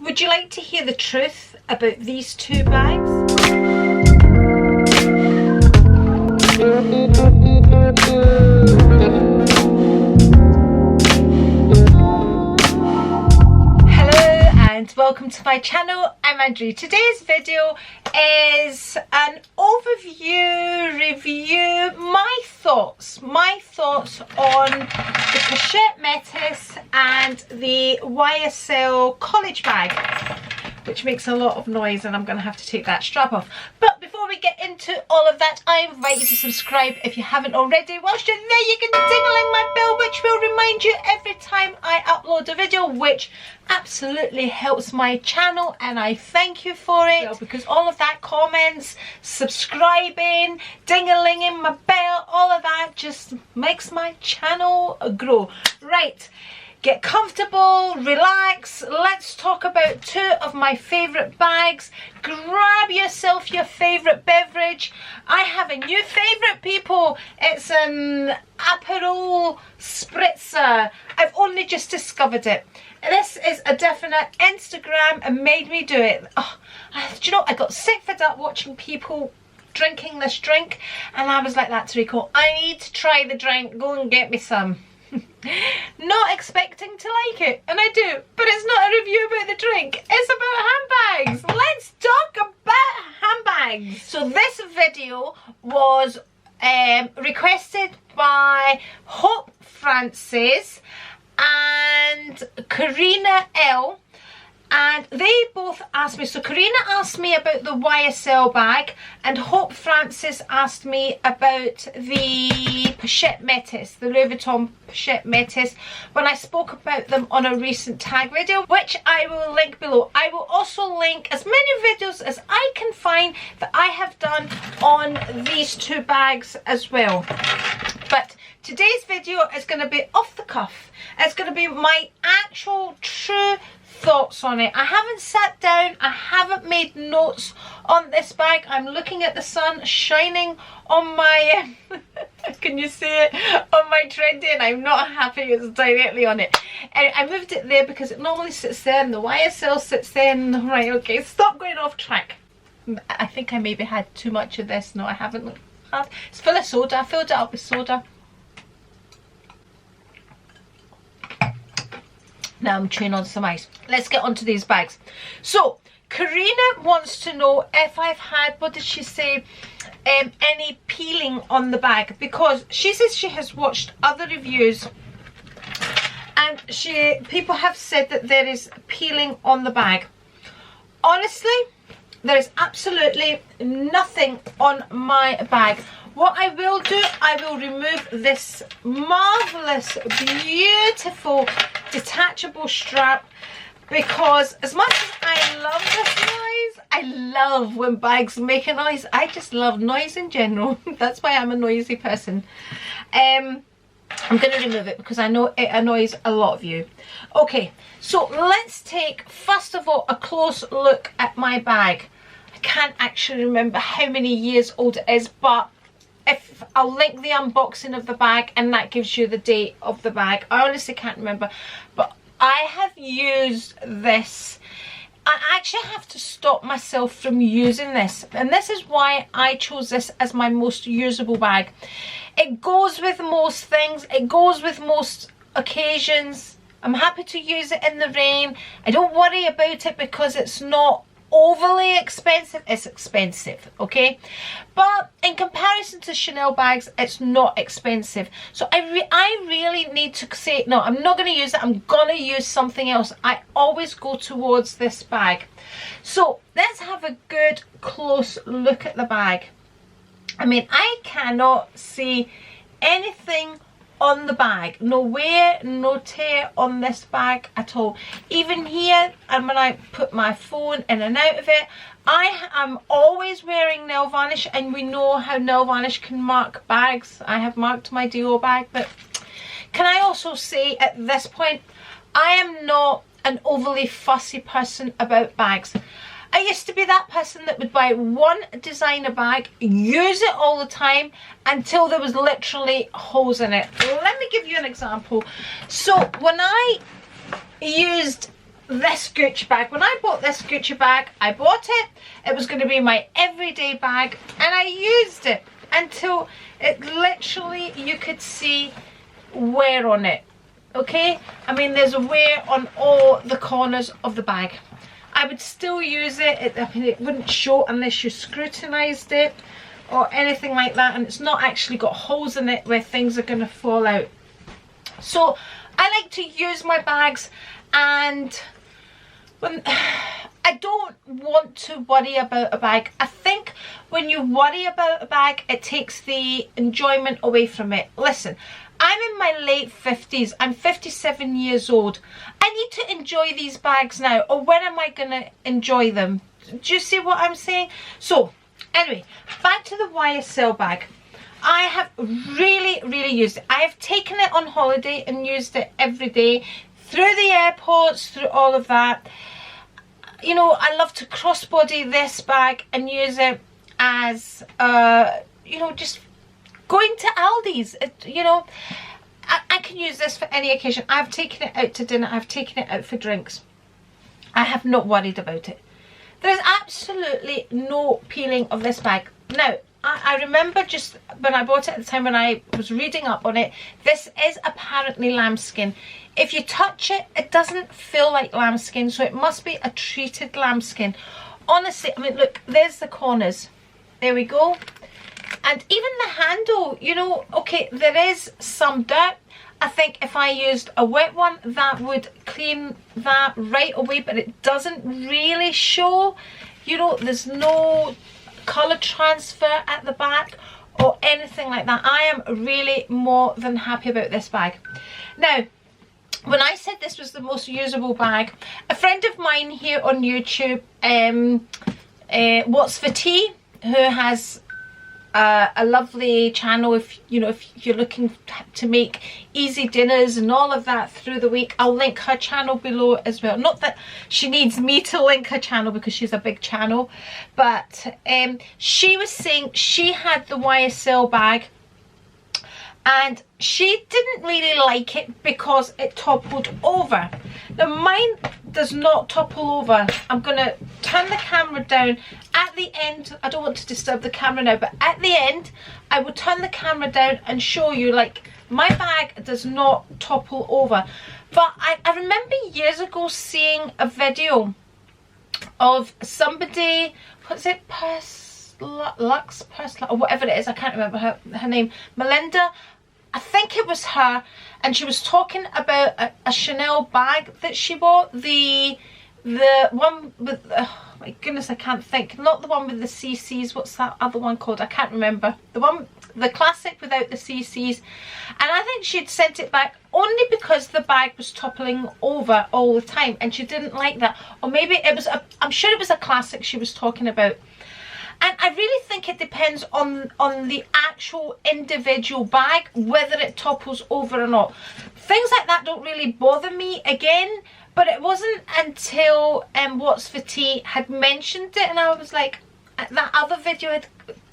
Would you like to hear the truth about these two bags? Hello and welcome to my channel. I'm Andri. Today's video is an overview review, my thoughts on the Pochette Metis and the YSL college bag, which makes a lot of noise and I'm going to have to take that strap off. But before we get into all of that, I invite you to subscribe if you haven't already. Whilst you're there, you can ding-a-ling my bell, which will remind you every time I upload a video, which absolutely helps my channel and I thank you for it, because all of that, comments, subscribing, ding-a-linging my bell, all of that just makes my channel grow. Right, get comfortable, relax, let's talk about two of my favourite bags. Grab yourself your favourite beverage. I have a new favourite, people. It's an Aperol Spritzer. I've only just discovered it. This is a definite Instagram and made me do it. Oh, do you know, I got sick fed up watching people drinking this drink and I was like that to Rico, I need to try the drink, go and get me some. Not expecting to like it, and I do, but it's not a review about the drink, it's about handbags. Let's talk about handbags. So this video was requested by Hope Francis and Karina L, and they both asked me. So Karina asked me about the YSL bag and Hope Francis asked me about the Pochette Metis, the Louis Vuitton Pochette Metis, when I spoke about them on a recent tag video, which I will link below. I will also link as many videos as I can find that I have done on these two bags as well. But today's video is going to be off the cuff. It's going to be my actual true thoughts on it. I haven't sat down, I haven't made notes on this bag. I'm looking at the sun shining on my can you see it, on my Trendy, and I'm not happy it's directly on it. And I moved it there because it normally sits there and the YSL sits there. Right, okay, stop going off track. I think I maybe had too much of this. No, I haven't had. It's full of soda. I filled it up with soda. Now I'm chewing on some ice. Let's get onto these bags. So Karina wants to know if I've had, what did she say, any peeling on the bag, because she says she has watched other reviews and people have said that there is peeling on the bag. Honestly, there is absolutely nothing on my bag. What I will do, I will remove this marvellous, beautiful, detachable strap, because as much as I love this noise, I love when bags make a noise. I just love noise in general. That's why I'm a noisy person. I'm going to remove it because I know it annoys a lot of you. Okay, so let's take, first of all, a close look at my bag. I can't actually remember how many years old it is, but if I'll link the unboxing of the bag and that gives you the date of the bag. I honestly can't remember, but I have used this. I actually have to stop myself from using this, and this is why I chose this as my most usable bag. It goes with most things, it goes with most occasions. I'm happy to use it in the rain. I don't worry about it because it's not overly expensive. It's expensive, okay, but in comparison to Chanel bags, it's not expensive. So I really need to say, no, I'm not going to use it, I'm going to use something else. I always go towards this bag. So let's have a good close look at the bag. I mean, I cannot see anything on the bag, no wear, no tear on this bag at all. Even here, and when I put my phone in and out of it, I am always wearing nail varnish, and we know how nail varnish can mark bags. I have marked my Dior bag, but can I also say at this point, I am not an overly fussy person about bags. I used to be that person that would buy one designer bag, use it all the time until there was literally holes in it. Let me give you an example. So when I used this Gucci bag. When I bought this Gucci bag, I bought it. It was going to be my everyday bag, and I used it until it literally, you could see wear on it. Okay, I mean, there's a wear on all the corners of the bag. I would still use it. I mean, it wouldn't show unless you scrutinized it or anything like that, and it's not actually got holes in it where things are going to fall out. So I like to use my bags, and when I don't want to worry about a bag. I think when you worry about a bag, it takes the enjoyment away from it. Listen, I'm in my late 50s. I'm 57 years old. I need to enjoy these bags now, or when am I going to enjoy them? Do you see what I'm saying? So anyway, back to the YSL bag. I have really used it. I have taken it on holiday and used it every day, through the airports, through all of that. You know, I love to crossbody this bag and use it as, you know, just going to Aldi's. You know, I can use this for any occasion. I've taken it out to dinner. I've taken it out for drinks. I have not worried about it. There's absolutely no peeling of this bag. Now, I remember just when I bought it at the time when I was reading up on it, this is apparently lambskin. If you touch it, it doesn't feel like lambskin, so it must be a treated lambskin. Honestly, I mean, look, there's the corners. There we go. And even the handle, you know, okay, there is some dirt. I think if I used a wet one, that would clean that right away, but it doesn't really show. You know, there's no colour transfer at the back or anything like that. I am really more than happy about this bag. Now, when I said this was the most usable bag, a friend of mine here on YouTube, What's for Tea, who has a lovely channel, if you know, if you're looking to make easy dinners and all of that through the week, I'll link her channel below as well. Not that she needs me to link her channel because she's a big channel, but she was saying she had the YSL bag and she didn't really like it because it toppled over. Now mine does not topple over. I'm gonna turn the camera down. At the end, I don't want to disturb the camera now, but at the end I will turn the camera down and show you, like, my bag does not topple over. But I remember years ago seeing a video of somebody, what's it, Lux, or whatever it is, I can't remember her name, Melinda, I think it was her, and she was talking about a Chanel bag that she bought, the one with, oh my goodness, I can't think, not the one with the CCs, what's that other one called, I can't remember, the classic without the CCs, and I think she'd sent it back only because the bag was toppling over all the time and she didn't like that, or maybe it was I'm sure it was a classic she was talking about. And I really think it depends on the actual individual bag, whether it topples over or not. Things like that don't really bother me again, but it wasn't until What's for Tea had mentioned it and I was like, that other video had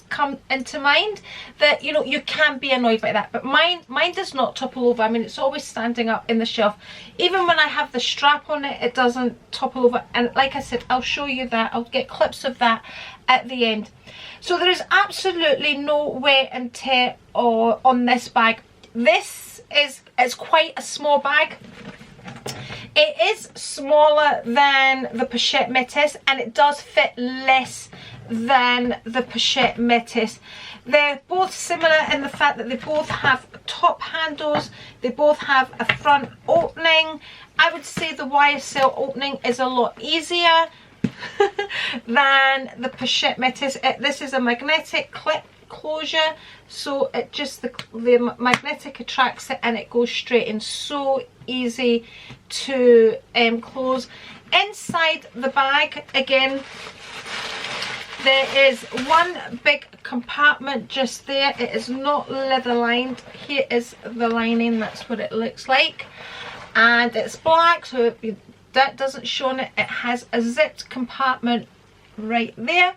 come into mind that, you know, you can be annoyed by that. But mine does not topple over. I mean, it's always standing up in the shelf. Even when I have the strap on it, it doesn't topple over. And like I said, I'll show you that. I'll get clips of that at the end. So there is absolutely no wear and tear on this bag. This is quite a small bag. It is smaller than the Pochette Metis and it does fit less than the Pochette Metis. They're both similar in the fact that they both have top handles, they both have a front opening. I would say the YSL opening is a lot easier than the Pochette Metis. This is a magnetic clip closure, so it just the magnetic attracts it and it goes straight in, so easy to close. Inside the bag, again, there is one big compartment just there. It is not leather lined. Here is the lining, that's what it looks like, and it's black, so that doesn't show in it. It has a zipped compartment right there,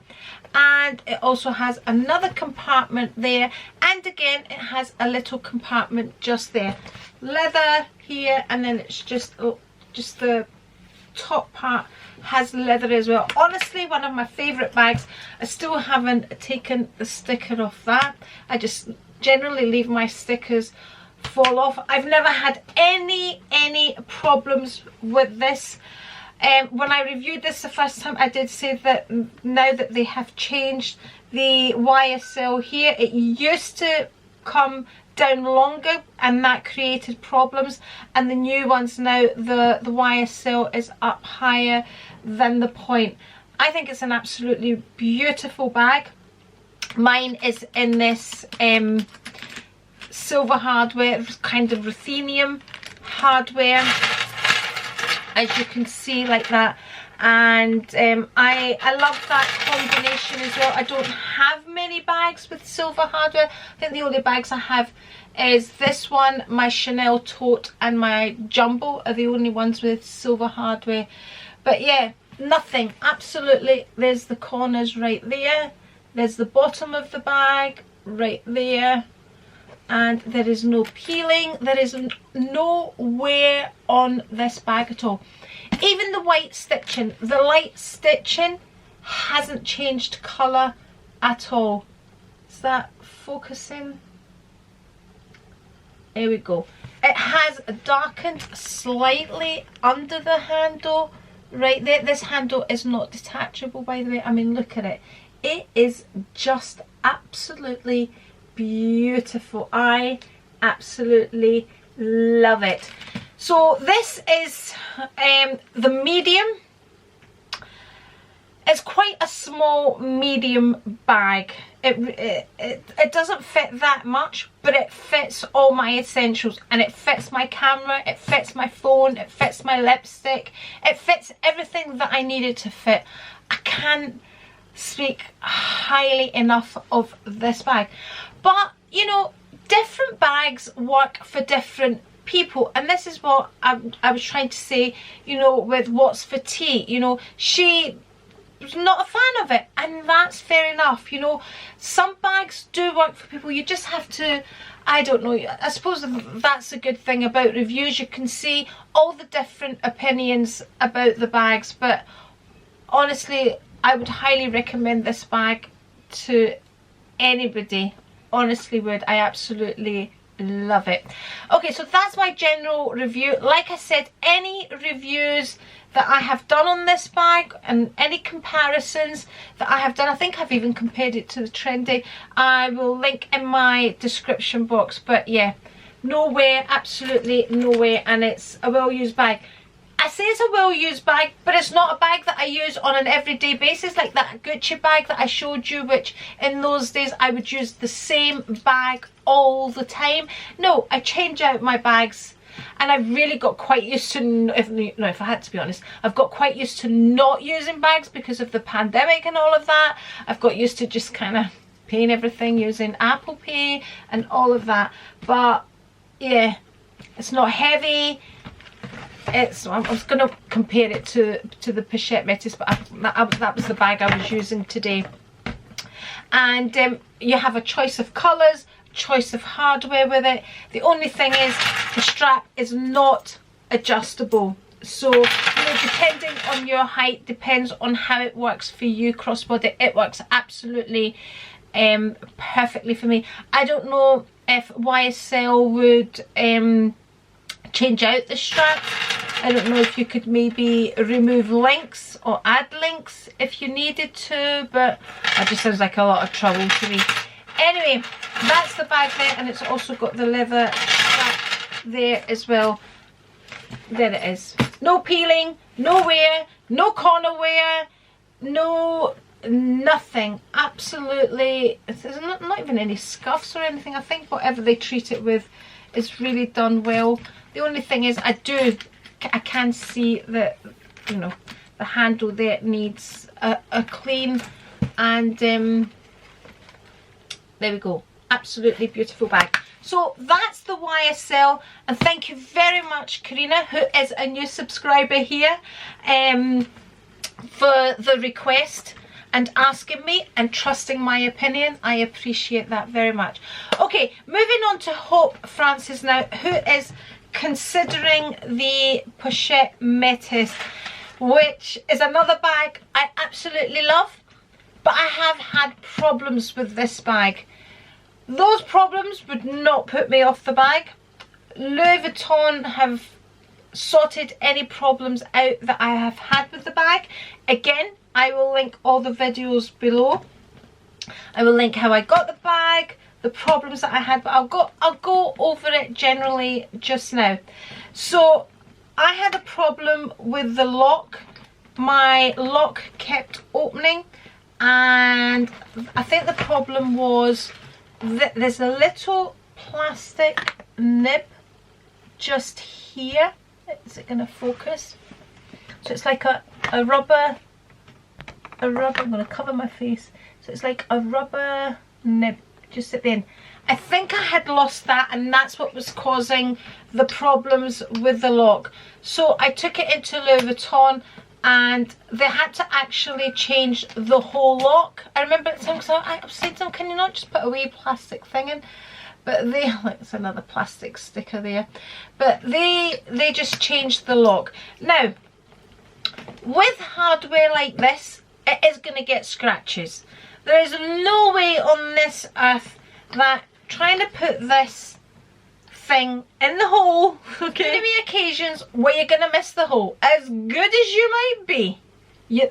and it also has another compartment there, and again it has a little compartment just there. Leather here, and then it's just the top part has leather as well. Honestly, one of my favourite bags. I still haven't taken the sticker off that. I just generally leave my stickers fall off. I've never had any problems with this. When I reviewed this the first time, I did say that now that they have changed the YSL here, it used to come down longer and that created problems, and the new ones now, the YSL is up higher than the point. I think it's an absolutely beautiful bag. Mine is in this silver hardware, kind of ruthenium hardware, as you can see, like that. And I love that combination as well. I don't have many bags with silver hardware. I think the only bags I have is this one, my Chanel tote, and my jumbo are the only ones with silver hardware. But yeah, nothing, absolutely. There's the corners right there, there's the bottom of the bag right there, and there is no peeling. There is no wear on this bag at all. Even the white stitching, the light stitching hasn't changed colour at all. Is that focusing? There we go. It has darkened slightly under the handle right there. This handle is not detachable, by the way. I mean, look at it. It is just absolutely beautiful. I absolutely love it. So this is the medium. It's quite a small medium bag. It doesn't fit that much, but it fits all my essentials, and it fits my camera, it fits my phone, it fits my lipstick, it fits everything that I needed to fit. I can't speak highly enough of this bag. But you know, different bags work for different people, and this is what I was trying to say, you know, with What's for Tea. You know, she was not a fan of it, and that's fair enough. You know, some bags do work for people. You just have to, I don't know, I suppose that's a good thing about reviews. You can see all the different opinions about the bags, but honestly, I would highly recommend this bag to anybody. Honestly would. I absolutely love it. Okay, so that's my general review. Like I said, any reviews that I have done on this bag and any comparisons that I have done, I think I've even compared it to the Trendy, I will link in my description box. But yeah, no way, absolutely no way, and it's a well-used bag. I say it's a well-used bag, but it's not a bag that I use on an everyday basis, like that Gucci bag that I showed you, which in those days I would use the same bag all the time. No, I change out my bags, and I've really got quite used to, if I had to be honest, I've got quite used to not using bags because of the pandemic and all of that. I've got used to just kind of paying everything using Apple Pay and all of that. But yeah, it's not heavy. I was going to compare it to the Pochette Metis, but that was the bag I was using today. And you have a choice of colours, choice of hardware with it. The only thing is the strap is not adjustable. So, you know, depending on your height, depends on how it works for you crossbody. It works absolutely perfectly for me. I don't know if YSL would change out the straps. I don't know if you could maybe remove links or add links if you needed to, but that just sounds like a lot of trouble to me. Anyway, that's the bag there, and it's also got the leather strap there as well. There it is. No peeling, no wear, no corner wear, no nothing. Absolutely, there's not even any scuffs or anything. I think whatever they treat it with is really done well. The only thing is I can see that, you know, the handle there needs a clean, and there we go. Absolutely beautiful bag. So that's the YSL, and thank you very much, Karina, who is a new subscriber here, for the request and asking me and trusting my opinion. I appreciate that very much. Okay, moving on to Hope Francis now, who is considering the Pochette Metis. which is another bag I absolutely love, but I have had problems with this bag. Those problems would not put me off the bag. Louis Vuitton have sorted any problems out that I have had with the bag. Again, I will link all the videos below. I will link how I got the bag, the problems that I had, but I'll go over it generally just now. So I had a problem with the lock. My lock kept opening, and I think the problem was that there's a little plastic nib just here. Is it going to focus? So it's like a rubber, I'm going to cover my face. So it's like a rubber nib just at the end. I think I had lost that, and that's what was causing the problems with the lock. So I took it into Louis Vuitton, and they had to actually change the whole lock. I remember at the time, because I was saying to them, can you not just put a wee plastic thing in? But they, like, it's another plastic sticker there. But they just changed the lock. Now, with hardware like this, it is going to get scratches. There is no way on this earth that trying to put this thing in the hole, okay, there's going to be occasions where you're going to miss the hole. As good as you might be,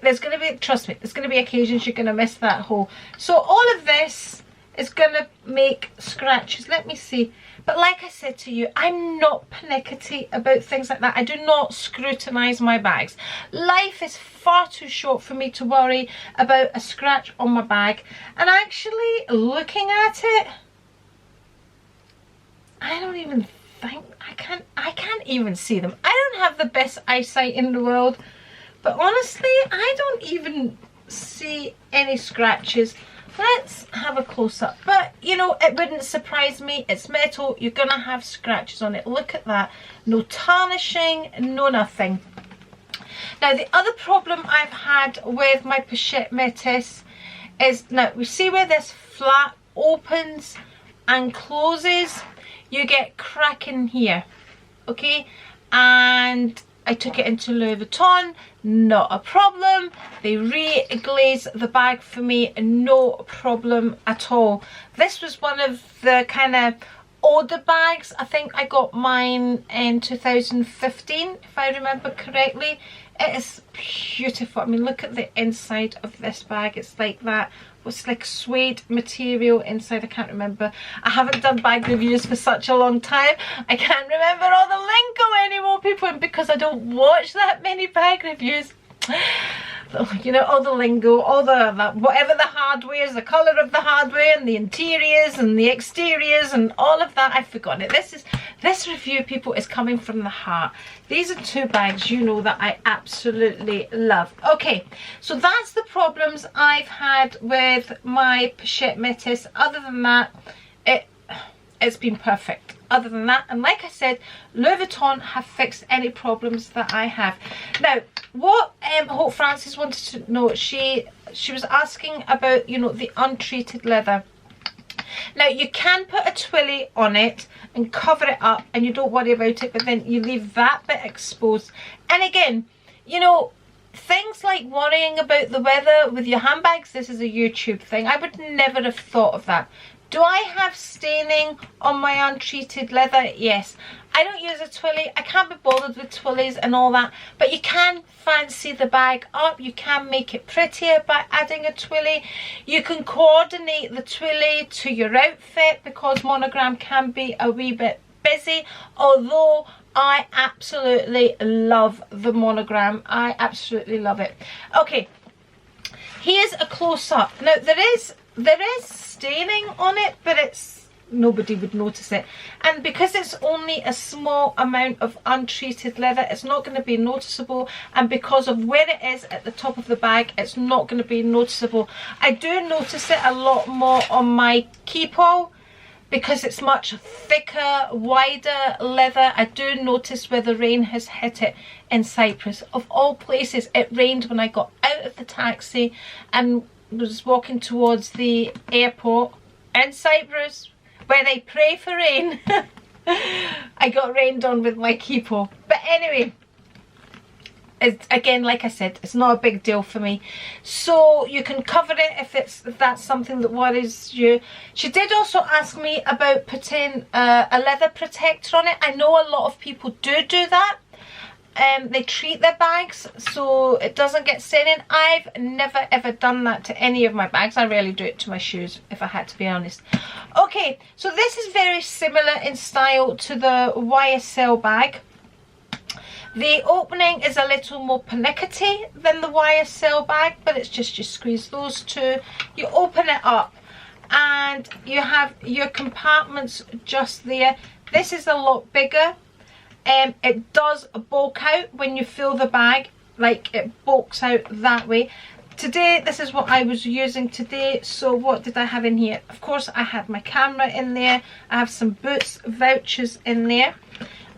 there's going to be, trust me, there's going to be occasions you're going to miss that hole. So all of this is going to make scratches. Let me see. But like I said to you, I'm not pernickety about things like that. I do not scrutinise my bags. Life is far too short for me to worry about a scratch on my bag. And actually, looking at it, I don't even think, I can't even see them. I don't have the best eyesight in the world, but honestly, I don't even see any scratches. Let's have a close-up. But you know, it wouldn't surprise me. It's metal, you're gonna have scratches on it. Look at that. No tarnishing, no nothing. Now the other problem I've had with my Pochette Metis is, now we see where this flap opens and closes, you get cracking here, okay? And I took it into Louis Vuitton, not a problem. They re-glazed the bag for me, no problem at all. This was one of the kind of older bags. I think I got mine in 2015, if I remember correctly. It is beautiful. I mean, look at the inside of this bag. It's like that. It's like suede material inside. I can't remember. I haven't done bag reviews for such a long time. I can't remember all the lingo anymore, people, and because I don't watch that many bag reviews. You know, all the lingo, all the whatever the hardware is, the colour of the hardware, and the interiors and the exteriors and all of that, I've forgotten it. This review, people, is coming from the heart. These are two bags, you know, that I absolutely love. Okay, so that's the problems I've had with my Pochette Metis. Other than that, it's been perfect. Other than that, and like I said, Louis Vuitton have fixed any problems that I have. Now, what Hope Francis wanted to know, she was asking about, you know, the untreated leather. Now, you can put a twilly on it and cover it up and you don't worry about it, but then you leave that bit exposed. And again, you know, things like worrying about the weather with your handbags, this is a YouTube thing. I would never have thought of that. Do I have staining on my untreated leather? Yes. I don't use a twilly. I can't be bothered with twillies and all that. But you can fancy the bag up. You can make it prettier by adding a twilly. You can coordinate the twilly to your outfit because monogram can be a wee bit busy. Although I absolutely love the monogram. I absolutely love it. Okay. Here's a close-up. Now there is staining on it, but nobody would notice it, and because it's only a small amount of untreated leather, it's not going to be noticeable, and because of where it is at the top of the bag, it's not going to be noticeable. I do notice it a lot more on my keepall because it's much thicker, wider leather. I do notice where the rain has hit it in Cyprus. Of all places, it rained when I got out of the taxi and was walking towards the airport in Cyprus where they pray for rain. I got rained on with my keepall. But anyway, It's, again, like I said, it's not a big deal for me. So you can cover it if that's something that worries you. She did also ask me about putting a leather protector on it. I know a lot of people do that. They treat their bags so it doesn't get staining. I've never ever done that to any of my bags. I rarely do it to my shoes, if I had to be honest. Okay, so this is very similar in style to the YSL bag. The opening is a little more pernickety than the YSL bag, but it's just you squeeze those two, you open it up, and you have your compartments just there. This is a lot bigger. It does bulk out when you fill the bag, like it bulks out that way. Today, this is what I was using today. So what did I have in here? Of course, I had my camera in there. I have some Boots vouchers in there.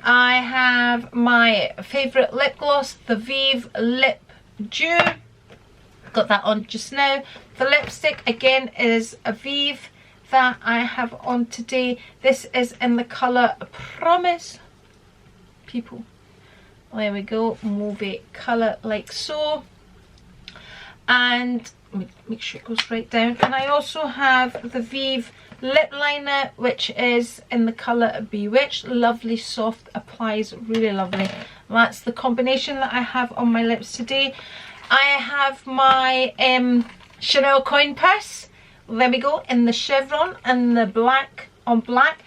I have my favourite lip gloss, the Vive Lip Dew. Got that on just now. The lipstick, again, is a Vive that I have on today. This is in the colour Promise. People, there we go, movie colour like so, and make sure it goes right down. And I also have the Vive lip liner, which is in the colour Bewitched. Lovely, soft, applies really lovely. That's the combination that I have on my lips today. I have my Chanel coin purse, there we go, in the chevron and the black on black.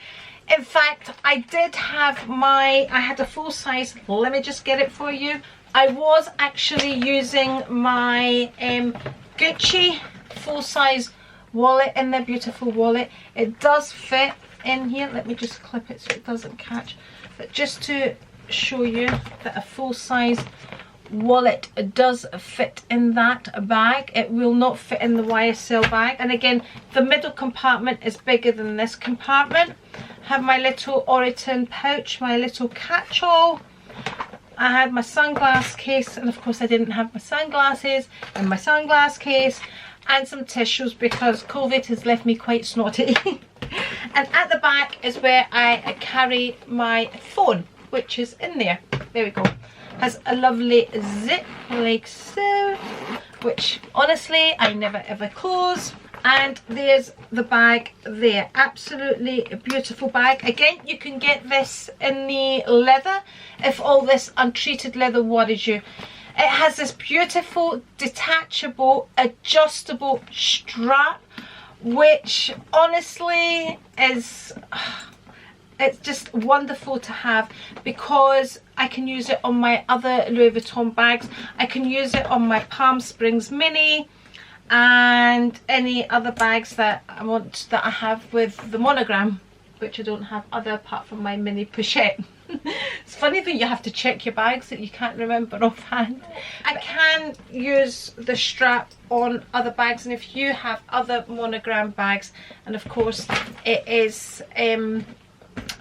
In fact, I did have I had a full size, let me just get it for you. I was actually using my Gucci full size wallet in their beautiful wallet. It does fit in here. Let me just clip it so it doesn't catch. But just to show you that a full size wallet does fit in that bag. It will not fit in the YSL bag. And again, the middle compartment is bigger than this compartment. Have my little Oroton pouch, my little catch-all. I had my sunglass case, and of course I didn't have my sunglasses in my sunglass case, and some tissues because COVID has left me quite snotty. And at the back is where I carry my phone, which is in there. There we go. Has a lovely zip like so, which honestly I never ever close. And there's the bag there. Absolutely beautiful bag. Again, you can get this in the leather if all this untreated leather worries you. It has this beautiful detachable adjustable strap, which honestly is it's just wonderful to have, because I can use it on my other Louis Vuitton bags. I can use it on my Palm Springs Mini and any other bags that I have with the monogram, which I don't have other apart from my mini Pochette. It's funny that you have to check your bags that you can't remember offhand. I can use the strap on other bags, and if you have other monogram bags, and of course it is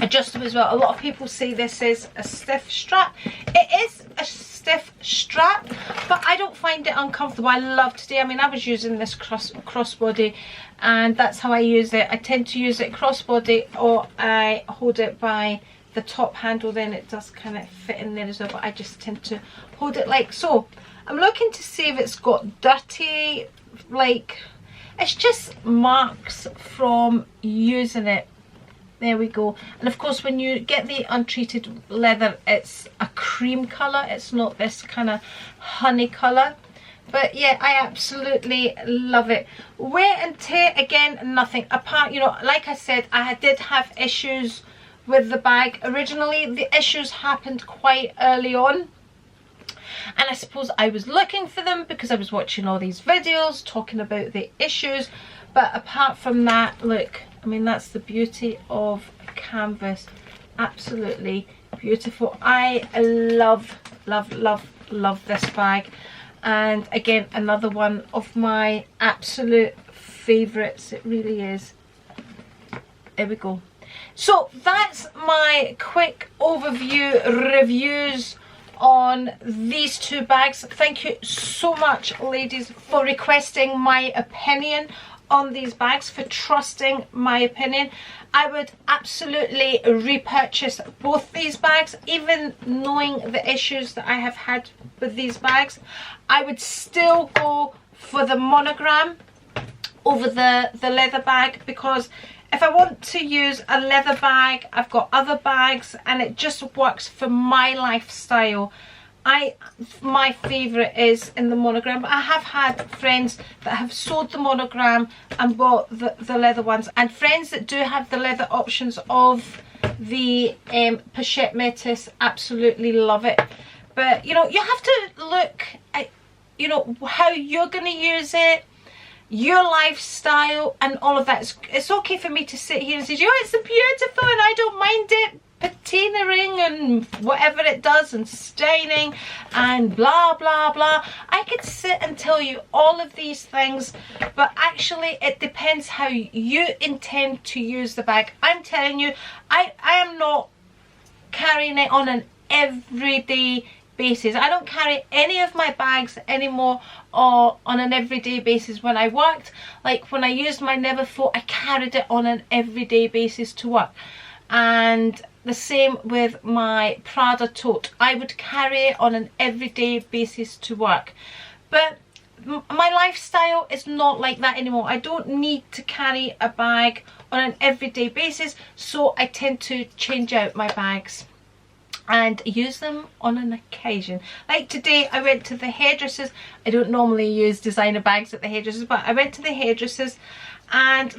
adjustable as well. A lot of people say this is a stiff strap. It is a stiff strap, but I don't find it uncomfortable. I love today. I mean, I was using this crossbody, and that's how I use it. I tend to use it crossbody, or I hold it by the top handle, then it does kind of fit in there as well, but I just tend to hold it like so. I'm looking to see if it's got dirty, like it's just marks from using it. There we go. And of course, when you get the untreated leather, it's a cream colour. It's not this kind of honey colour. But yeah, I absolutely love it. Wear and tear, again, nothing. Apart, you know, like I said, I did have issues with the bag. Originally, the issues happened quite early on. And I suppose I was looking for them because I was watching all these videos talking about the issues. But apart from that, look, I mean, that's the beauty of canvas. Absolutely beautiful. I love, love, love, love this bag. And again, another one of my absolute favourites. It really is. There we go. So that's my quick overview reviews on these two bags. Thank you so much, ladies, for requesting my opinion on these bags for trusting my opinion. I would absolutely repurchase both these bags, even knowing the issues that I have had with these bags. I would still go for the monogram over the leather bag, because if I want to use a leather bag, I've got other bags and it just works for my lifestyle. My favourite is in the monogram, but I have had friends that have sold the monogram and bought the leather ones, and friends that do have the leather options of the Pochette Metis absolutely love it. But you know, you have to look at, you know, how you're going to use it, your lifestyle and all of that. It's okay for me to sit here and say, oh, it's beautiful and I don't mind it patinaing and whatever it does and staining and blah blah blah. I could sit and tell you all of these things, but actually it depends how you intend to use the bag. I'm telling you, I am not carrying it on an everyday basis. I don't carry any of my bags anymore or on an everyday basis. When I worked, like when I used my Neverfull, I carried it on an everyday basis to work. And the same with my Prada tote. I would carry it on an everyday basis to work. But my lifestyle is not like that anymore. I don't need to carry a bag on an everyday basis, so I tend to change out my bags and use them on an occasion. Like today I went to the hairdressers. I don't normally use designer bags at the hairdressers, but I went to the hairdressers and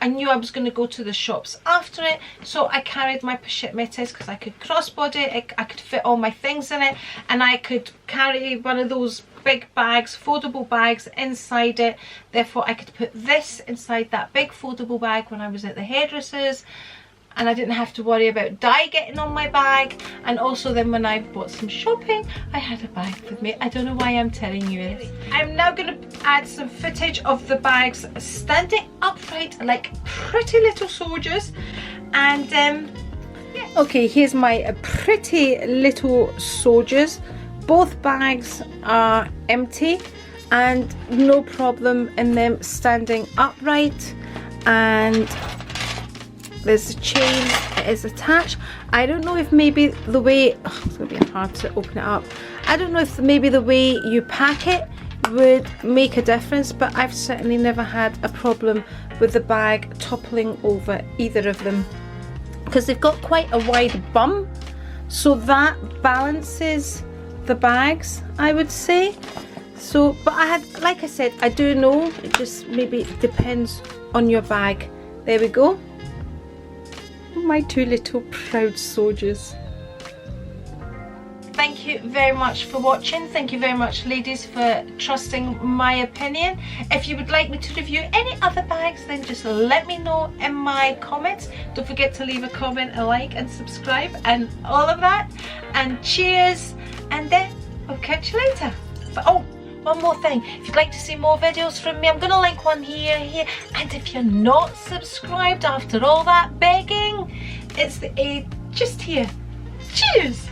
I knew I was going to go to the shops after it, so I carried my Pochette Metis because I could crossbody it, I could fit all my things in it, and I could carry one of those big bags, foldable bags inside it. Therefore I could put this inside that big foldable bag when I was at the hairdressers, and I didn't have to worry about dye getting on my bag. And also then when I bought some shopping, I had a bag with me. I don't know why I'm telling you this. I'm now going to add some footage of the bags standing upright like pretty little soldiers. And yeah. Okay, here's my pretty little soldiers. Both bags are empty and no problem in them standing upright, and there's a chain, it is attached. I don't know if maybe the way, it's going to be hard to open it up. I don't know if maybe the way you pack it would make a difference, but I've certainly never had a problem with the bag toppling over either of them, because they've got quite a wide bum, so that balances the bags, I would say. So, but I had, like I said, I do know, it just maybe depends on your bag. There we go. My two little proud soldiers. Thank you very much for watching. Thank you very much, ladies, for trusting my opinion. If you would like me to review any other bags, then just let me know in my comments. Don't forget to leave a comment, a like and subscribe and all of that. And cheers, and then I'll catch you later. But oh, one more thing, if you'd like to see more videos from me, I'm going to link one here, and if you're not subscribed after all that begging, it's the A just here. Cheers!